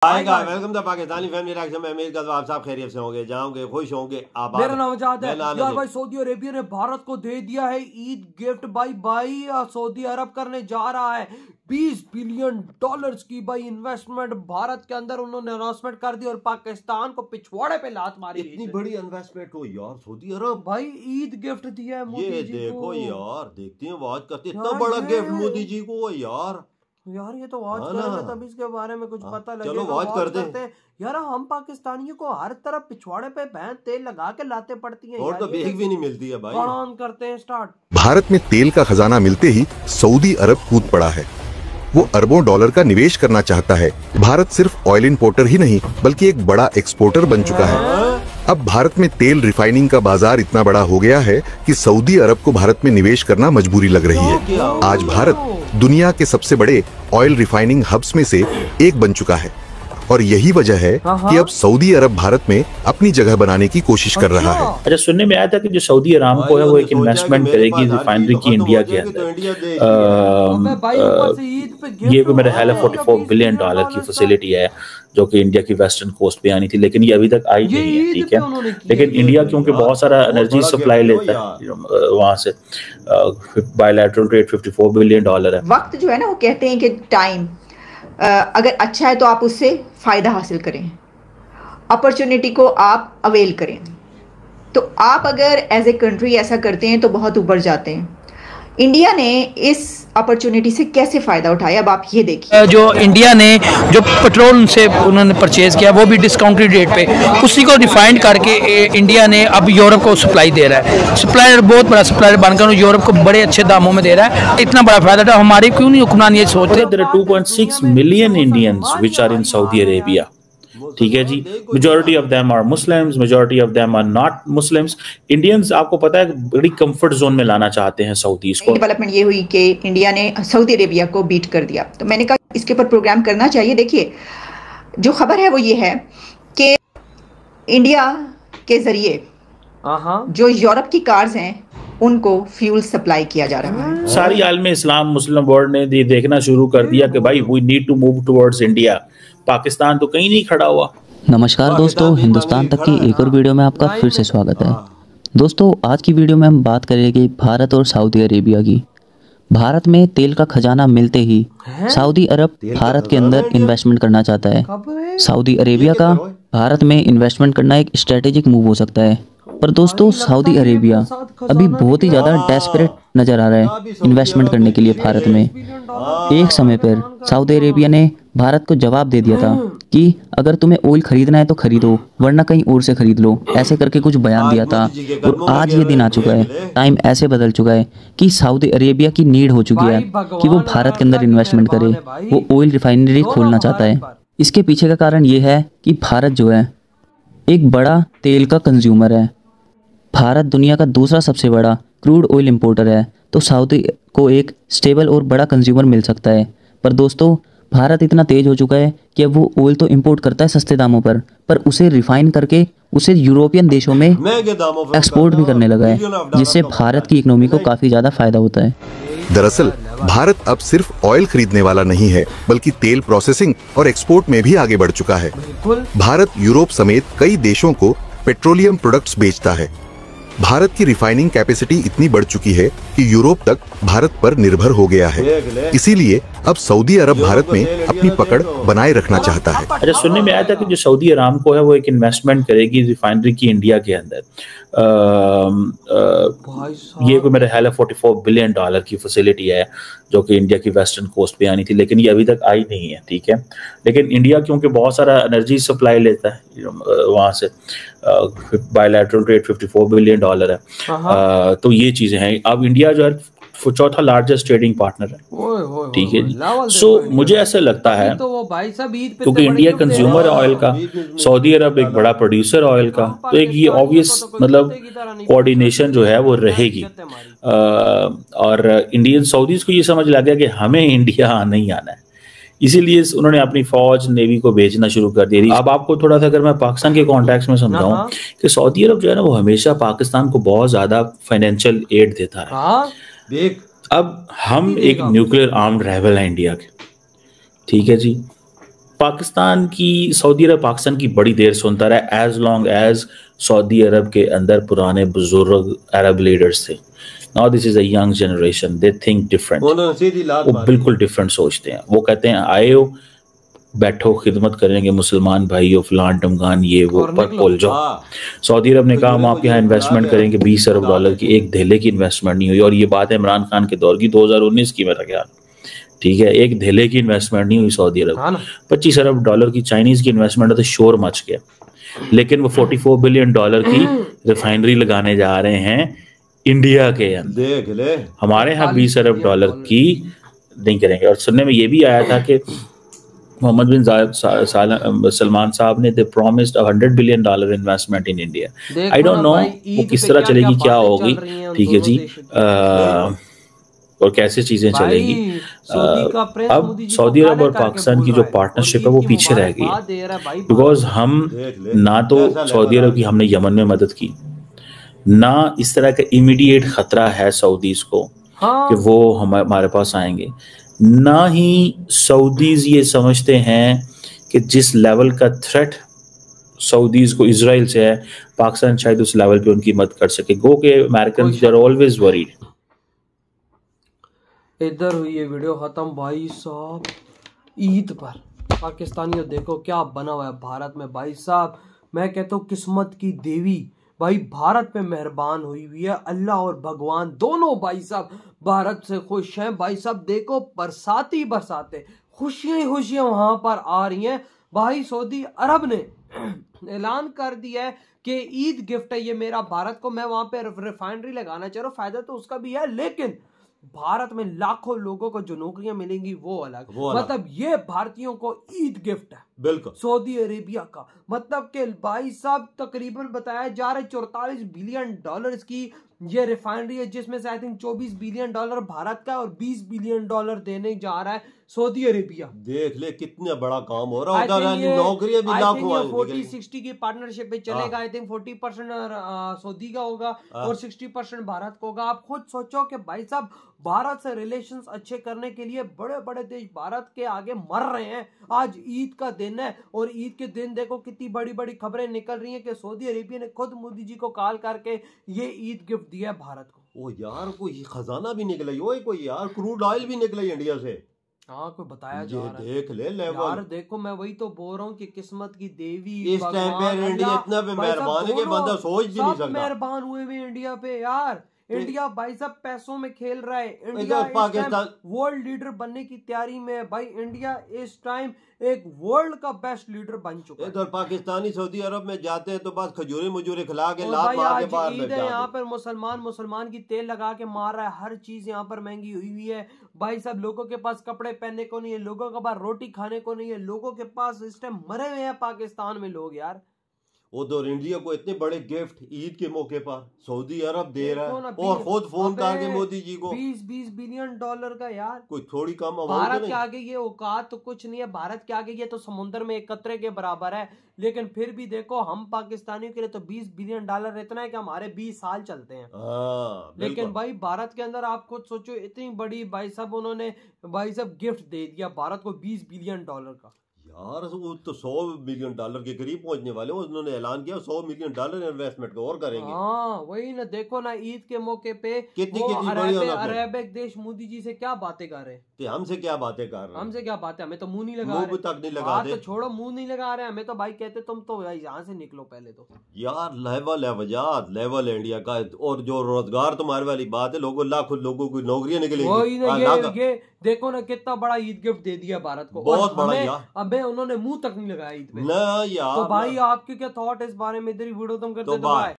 आएगा। Welcome to Pakistani family reaction में। उम्मीद करता हूं आप सब खैरियत से होंगे, जाओगे, खुश होंगे, आबाद। मेरा नाम जाद है यार भाई। सऊदी अरेबिया ने भारत को दे दिया है ईद गिफ्ट भाई। सऊदी अरब करने जा रहा है $20 बिलियन की भाई इन्वेस्टमेंट भारत के अंदर। उन्होंने अनाउंसमेंट कर दी और पाकिस्तान को पिछवाड़े पे लात मारी। इतनी बड़ी इन्वेस्टमेंट हो यार सऊदी अरब भाई, ईद गिफ्ट दिया है मोदी ये जी देखो को। यार, देखते हैं बात करते, इतना बड़ा गिफ्ट मोदी जी को यार। ये तो वॉच करेंगे तब इसके बारे में कुछ पता लगेगा। चलो वॉच करते हैं यार। हम पाकिस्तानियों को हर तरफ पिछवाड़े पे बहन तेल लगा के लाते पड़ती हैं और तो बेग भी नहीं मिलती है भाई। ऑन करते हैं स्टार्ट। भारत में तेल का खजाना मिलते ही सऊदी अरब कूद पड़ा है। वो अरबों डॉलर का निवेश करना चाहता है। भारत सिर्फ ऑयल इंपोर्टर ही नहीं बल्कि एक बड़ा एक्सपोर्टर बन चुका है। अब भारत में तेल रिफाइनिंग का बाजार इतना बड़ा हो गया है कि सऊदी अरब को भारत में निवेश करना मजबूरी लग रही है। आज भारत दुनिया के सबसे बड़े ऑयल रिफाइनिंग हब्स में से एक बन चुका है और यही वजह है कि अब सऊदी अरब भारत में अपनी जगह बनाने की कोशिश कर रहा है। अच्छा, सुनने में आया था कि जो सऊदी अरामको है वो एक इन्वेस्टमेंट करेगी रिफाइनरी की इंडिया के अंदर। ये भी मेरा ख्याल है $44 बिलियन की फैसिलिटी है जो कि इंडिया की वेस्टर्न कोस्ट पे आनी थी, लेकिन ये अभी तक आई नहीं है। ठीक है, लेकिन इंडिया क्योंकि बहुत सारा एनर्जी सप्लाई लेता है वहां से, बायलैटरल ट्रेड $54 बिलियन है। वक्त जो है ना, वो कहते हैं कि टाइम अगर अच्छा है तो आप उससे फ़ायदा हासिल करें, अपॉर्चुनिटी को आप अवेल करें। तो आप अगर एज ए कंट्री ऐसा करते हैं तो बहुत ऊपर जाते हैं। इंडिया ने इस अपॉर्चुनिटी से कैसे फ़ायदा उठाया, अब आप ये देखिए। जो इंडिया ने जो पेट्रोल से उन्होंने परचेज किया वो भी डिस्काउंटेड रेट पे, उसी को रिफाइंड करके इंडिया ने अब यूरोप को सप्लाई दे रहा है। सप्लायर बहुत बड़ा सप्लायर बनकर यूरोप को बड़े अच्छे दामों में दे रहा है। इतना बड़ा फायदा था। हमारी क्यों नहीं हुक्मरान ये सोचते। There are 2.6 million Indians which are in Saudi Arabia. ठीक है जी, majority of them are Muslims, majority of them are not Muslims. Indians आपको पता है बड़ी कंफर्ट जोन में लाना चाहते हैं सऊदीज को। डेवलपमेंट ये हुई कि इंडिया ने सऊदी अरेबिया को बीट कर दिया, तो मैंने कहा इसके ऊपर प्रोग्राम करना चाहिए। देखिए, जो खबर है वो ये है कि इंडिया के जरिए जो यूरोप की कार्स हैं उनको फ्यूल सप्लाई किया जा रहा है। सारी आलम इस्लाम मुस्लिम वर्ल्ड ने देखना शुरू कर दिया कि भाई we need to move towards India. Pakistan तो कहीं नहीं खड़ा हुआ। नमस्कार दोस्तों, हिंदुस्तान तक की एक और वीडियो में आपका फिर से स्वागत है। दोस्तों, आज की वीडियो में हम बात करेंगे भारत और सऊदी अरेबिया की। भारत में तेल का खजाना मिलते ही सऊदी अरब भारत के अंदर इन्वेस्टमेंट करना चाहता है। सऊदी अरेबिया का भारत में इन्वेस्टमेंट करना एक स्ट्रेटेजिक मूव हो सकता है, पर दोस्तों सऊदी अरेबिया अभी बहुत ही ज़्यादा डेस्परेट नज़र आ रहा है इन्वेस्टमेंट करने के लिए भारत में। एक समय पर सऊदी अरेबिया ने भारत को जवाब दे दिया था कि अगर तुम्हें ऑयल खरीदना है तो खरीदो, वरना कहीं और से खरीद लो, ऐसे करके कुछ बयान दिया था। और आज ये दिन आ चुका है, टाइम ऐसे बदल चुका है कि सऊदी अरेबिया की नीड हो चुकी है कि वो भारत के अंदर इन्वेस्टमेंट करे। वो ऑयल रिफाइनरी खोलना चाहता है। इसके पीछे का कारण ये है कि भारत जो है एक बड़ा तेल का कंज्यूमर है। भारत दुनिया का दूसरा सबसे बड़ा क्रूड ऑयल इंपोर्टर है, तो सऊदी को एक स्टेबल और बड़ा कंज्यूमर मिल सकता है। पर दोस्तों, भारत इतना तेज हो चुका है कि अब वो ऑयल तो इंपोर्ट करता है सस्ते दामों पर उसे रिफाइन करके उसे यूरोपियन देशों में एक्सपोर्ट भी करने लगा है, जिससे भारत की इकोनॉमी को काफ़ी ज़्यादा फायदा होता है। दरअसल भारत अब सिर्फ ऑयल खरीदने वाला नहीं है बल्कि तेल प्रोसेसिंग और एक्सपोर्ट में भी आगे बढ़ चुका है। भारत यूरोप समेत कई देशों को पेट्रोलियम प्रोडक्ट्स बेचता है। भारत की रिफाइनिंग कैपेसिटी इतनी बढ़ चुकी है कि यूरोप तक भारत पर निर्भर हो गया है। इसीलिए अब सऊदी अरब भारत में अपनी पकड़ बनाए रखना चाहता है। अच्छा, सुनने में आया था कि जो सऊदी अरामको है वो एक इन्वेस्टमेंट करेगी रिफाइनरी की इंडिया के अंदर। ये भी मेरा ख्याल है $44 बिलियन की फैसिलिटी है जो कि इंडिया की वेस्टर्न कोस्ट पे आनी थी, लेकिन ये अभी तक आई नहीं है। ठीक है, लेकिन इंडिया क्योंकि बहुत सारा एनर्जी सप्लाई लेता है वहां से, बायलैटरल ट्रेड $54 बिलियन है। तो ये चीजें हैं। अब इंडिया जो है चौथा लार्जेस्ट ट्रेडिंग पार्टनर है। ठीक है जी। सो मुझे ऐसा लगता है क्योंकि इंडिया कंज्यूमर है ऑयल का, सऊदी अरब एक बड़ा प्रोड्यूसर ऑयल का, तो एक ये ऑब्वियस मतलब कोऑर्डिनेशन जो है वो रहेगी। और इंडियन सऊदीज को ये समझ लग गया कि हमें इंडिया नहीं आना है, इसीलिए उन्होंने अपनी फौज नेवी को भेजना शुरू कर दिया। अब आपको थोड़ा सा अगर मैं पाकिस्तान के कॉन्टेक्स्ट में समझाऊं कि सऊदी अरब जो है ना वो हमेशा पाकिस्तान को बहुत ज्यादा फाइनेंशियल एड देता है। अब हम एक न्यूक्लियर आर्म्ड राइवल है इंडिया के। ठीक है जी, पाकिस्तान की, सऊदी अरब पाकिस्तान की बड़ी देर सुनता रहा एज लॉन्ग एज सऊदी अरब के अंदर पुराने बुजुर्ग अरब लीडर्स थे। Now this is a young generation, they think different, वो बिल्कुल डिफरेंट सोचते हैं। वो कहते हैं आए हो, बैठो, खिदमत करेंगे मुसलमान भाई हो, फलान टमगान ये वो, पर बोल जाओ। सऊदी अरब ने कहा हम आपके यहाँ इन्वेस्टमेंट करेंगे 20 अरब डॉलर की, एक धेले की इन्वेस्टमेंट नहीं हुई। और ये बात है इमरान खान के दौर की, 2019 की मेरा ख्याल, ठीक है, एक धेले की इन्वेस्टमेंट नहीं हुई सऊदी अरब। 25 अरब डॉलर की चाइनीज की इन्वेस्टमेंट है तो शोर मच गया, लेकिन वो 44 बिलियन डॉलर की रिफाइनरी लगाने जा रहे हैं इंडिया के अंदर। देख ले, हमारे यहाँ 20 अरब डॉलर की नहीं करेंगे। और सुनने में ये भी आया था कि मोहम्मद बिन सलमान साहब ने they promised $100 billion investment in India. I don't know वो किस तरह चलेगी, क्या होगी, ठीक है जी, और कैसे चीजें चलेंगी। अब सऊदी अरब और पाकिस्तान की जो पार्टनरशिप है वो पीछे रह गई है, बिकॉज हम ना तो सऊदी अरब की हमने यमन में मदद की, ना इस तरह का इमीडिएट खतरा है सऊदीज को कि वो हमारे पास आएंगे, ना ही सऊदीज ये समझते हैं कि जिस लेवल का थ्रेट सऊदीज को इजराइल से है, पाकिस्तान शायद उस लेवल पे उनकी मदद कर सके। गो के American they are always worried. इधर हुई ये वीडियो खत्म भाई साहब ईद पर। पाकिस्तानियों देखो क्या बना हुआ है भारत में भाई साहब। मैं कहता हूँ किस्मत की देवी भाई भारत पे मेहरबान हुई हुई है। अल्लाह और भगवान दोनों भाई साहब भारत से खुश हैं भाई साहब। देखो बरसाती बरसाते खुशियां खुशियां वहां पर आ रही हैं भाई। सऊदी अरब ने ऐलान कर दिया है कि ईद गिफ्ट है ये मेरा भारत को। मैं वहां पे रिफाइनरी लगाना चाह रहा हूँ, फायदा तो उसका भी है, लेकिन भारत में लाखों लोगों को जो नौकरियां मिलेंगी वो अलग। मतलब ये भारतीयों को ईद गिफ्ट है बिल्कुल सऊदी अरेबिया का। मतलब कि भाई साहब तकरीबन बताया जा रहा है $44 बिलियन की ये रिफाइनरी है, जिसमें से आई थिंक $24 बिलियन भारत का और $20 बिलियन देने जा रहा है सऊदी अरेबिया। देख ले कितना बड़ा काम हो रहा है। नौकरियां भी लाखों 40-60 की पार्टनरशिप पे चलेगा। आई थिंक 40% सऊदी का होगा और 60% भारत का होगा। आप खुद सोचो कि भाई साहब भारत से रिलेशंस अच्छे करने के लिए बड़े बड़े देश भारत के आगे मर रहे हैं। आज ईद का दिन है और ईद के दिन देखो कितनी बड़ी बड़ी खबरें निकल रही हैं कि सऊदी अरेबिया ने खुद मोदी जी को कॉल करके ये ईद गिफ्ट दिया है भारत को। ओ यार कोई खजाना भी निकला, कोई यार क्रूड ऑयल भी निकला इंडिया से। हाँ कोई बताया जा रहा है। देख ले लेवल यार, देखो मैं वही तो बोल रहा हूँ कि किस्मत की देवी इस टाइम पे इंडिया इतना मेहरबान है कि बंदा सोच भी नहीं सकता। मेहरबान हुए भी इंडिया पे यार। इंडिया भाई साहब पैसों में खेल रहा है। इंडिया पाकिस्तान वर्ल्ड लीडर बनने की तैयारी में है भाई। इंडिया इस टाइम एक वर्ल्ड का बेस्ट लीडर बन चुका है। इधर पाकिस्तानी सऊदी अरब में जाते हैं तो बस खजूरे मुजूरे खिला के लात मार के बाहर ईद है। यहाँ पर मुसलमान की तेल लगा के मार रहा है। हर चीज यहाँ पर महंगी हुई हुई है भाई साहब। लोगों के पास कपड़े पहनने को नहीं है, लोगों के पास रोटी खाने को नहीं है, लोगों के पास इस टाइम मरे हुए हैं पाकिस्तान में लोग यार। उधर इंडिया को इतने बड़े गिफ्ट ईद के मौके पर सऊदी अरब दे रहा है और खुद फोन करके मोदी जी को 20 बिलियन डॉलर का यार कोई थोड़ी कम। भारत के आगे ये औकात तो कुछ नहीं है। भारत के आगे ये तो समुद्र में एक कतरे के बराबर है। लेकिन फिर भी देखो हम पाकिस्तानियों के लिए तो $20 बिलियन इतना है कि हमारे 20 साल चलते हैं। लेकिन भाई भारत के अंदर आप खुद सोचो इतनी बड़ी भाई साहब उन्होंने भाई साहब गिफ्ट दे दिया भारत को $20 बिलियन का यार। वो तो $100 बिलियन के करीब पहुंचने वाले। उन्होंने ऐलान किया $100 बिलियन इन्वेस्टमेंट को और करेंगे। हाँ वही ना, देखो ना ईद के मौके पे कितनी अरेबिक देश मोदी जी से क्या बातें कर रहे हैं। हमसे क्या बातें कर रहे हैं, हमसे क्या बातें, हमें तो मुंह नहीं लगा रहे, तक नहीं लगा रहे। तो छोड़ो मुंह नहीं लगा रहे, हमें तो भाई कहते तुम तो यहाँ से निकलो पहले तो यार। लेवल है इंडिया का। और जो रोजगार तुम्हारे वाली बात है, लाखों लोगों की नौकरियां निकलेंगी। ये देखो ना कितना बड़ा ईद गिफ्ट दे दिया भारत को। बहुत बड़ा यार। अबे उन्होंने मुंह तक नहीं लगाया ईद पे ना यार। तो भाई आपके क्या थॉट इस बारे में, इधर ही वीडियो तुम करते तो